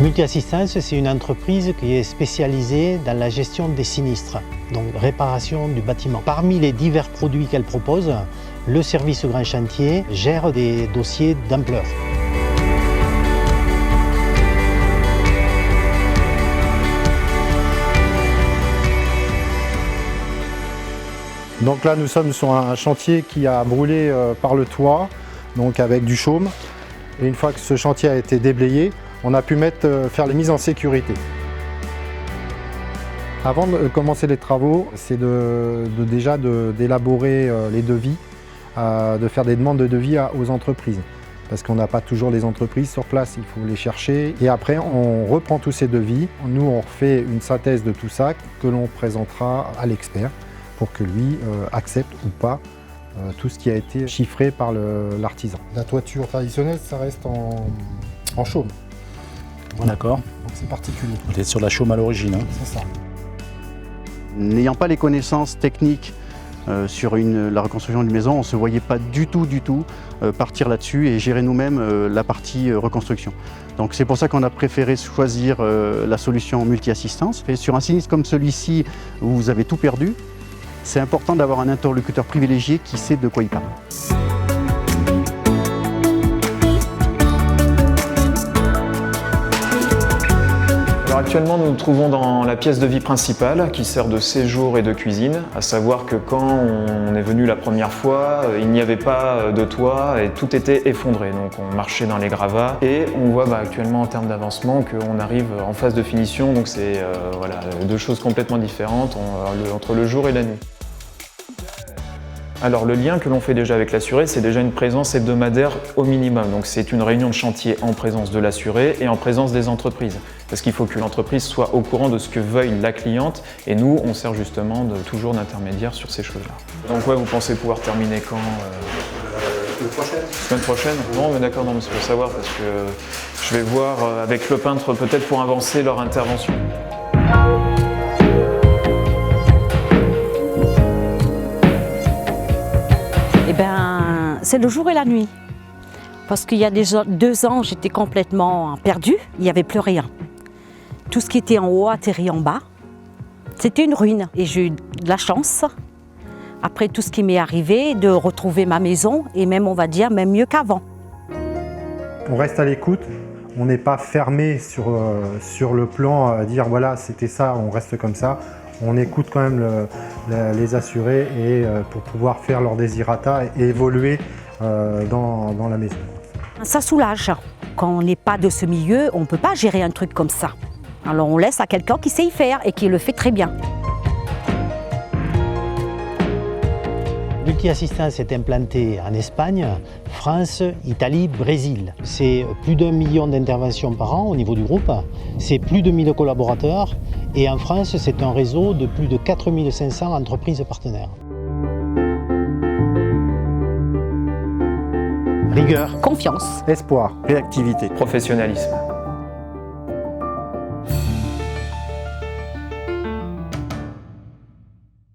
Multi-Assistance, c'est une entreprise qui est spécialisée dans la gestion des sinistres, donc réparation du bâtiment. Parmi les divers produits qu'elle propose, le service grand chantier gère des dossiers d'ampleur. Donc là, nous sommes sur un chantier qui a brûlé par le toit, donc avec du chaume. Et une fois que ce chantier a été déblayé, on a pu faire les mises en sécurité. Avant de commencer les travaux, c'est déjà d'élaborer les devis, de faire des demandes de devis aux entreprises. Parce qu'on n'a pas toujours les entreprises sur place, il faut les chercher. Et après, on reprend tous ces devis. Nous, on refait une synthèse de tout ça que l'on présentera à l'expert pour que lui accepte ou pas tout ce qui a été chiffré par l'artisan. La toiture traditionnelle, ça reste en chaume. Voilà. D'accord. Donc c'est particulier. Vous êtes sur la chaume à l'origine. Hein. C'est ça. N'ayant pas les connaissances techniques sur la reconstruction d'une maison, on ne se voyait pas du tout partir là-dessus et gérer nous-mêmes la partie reconstruction. Donc c'est pour ça qu'on a préféré choisir la solution multi-assistance. Et sur un sinistre comme celui-ci, où vous avez tout perdu, c'est important d'avoir un interlocuteur privilégié qui sait de quoi il parle. Alors actuellement, nous nous trouvons dans la pièce de vie principale qui sert de séjour et de cuisine, à savoir que quand on est venu la première fois, il n'y avait pas de toit et tout était effondré. Donc on marchait dans les gravats et on voit actuellement en termes d'avancement qu'on arrive en phase de finition, donc c'est voilà, deux choses complètement différentes entre le jour et la nuit. Alors le lien que l'on fait déjà avec l'assuré, c'est déjà une présence hebdomadaire au minimum. Donc c'est une réunion de chantier en présence de l'assuré et en présence des entreprises. Parce qu'il faut que l'entreprise soit au courant de ce que veuille la cliente et nous, on sert justement toujours d'intermédiaire sur ces choses-là. Donc ouais, vous pensez pouvoir terminer quand Semaine prochaine. Semaine prochaine? Bon, mais d'accord, non, mais c'est pour savoir parce que je vais voir avec le peintre peut-être pour avancer leur intervention. Eh ben, c'est le jour et la nuit. Parce qu'il y a déjà 2 ans, j'étais complètement perdue, il n'y avait plus rien. Tout ce qui était en haut atterrit en bas. C'était une ruine et j'ai eu de la chance, après tout ce qui m'est arrivé, de retrouver ma maison et même, on va dire, même mieux qu'avant. On reste à l'écoute, on n'est pas fermé sur le plan à dire voilà, c'était ça, on reste comme ça. On écoute quand même les assurés et pour pouvoir faire leur désirata et évoluer dans la maison. Ça soulage. Quand on n'est pas de ce milieu, on ne peut pas gérer un truc comme ça. Alors on laisse à quelqu'un qui sait y faire et qui le fait très bien. Multi-Assistance est implantée en Espagne, France, Italie, Brésil. C'est plus d'1 million d'interventions par an au niveau du groupe. C'est plus de 1000 collaborateurs. Et en France, c'est un réseau de plus de 4500 entreprises partenaires. Rigueur, Confiance. Espoir. réactivité, Professionnalisme.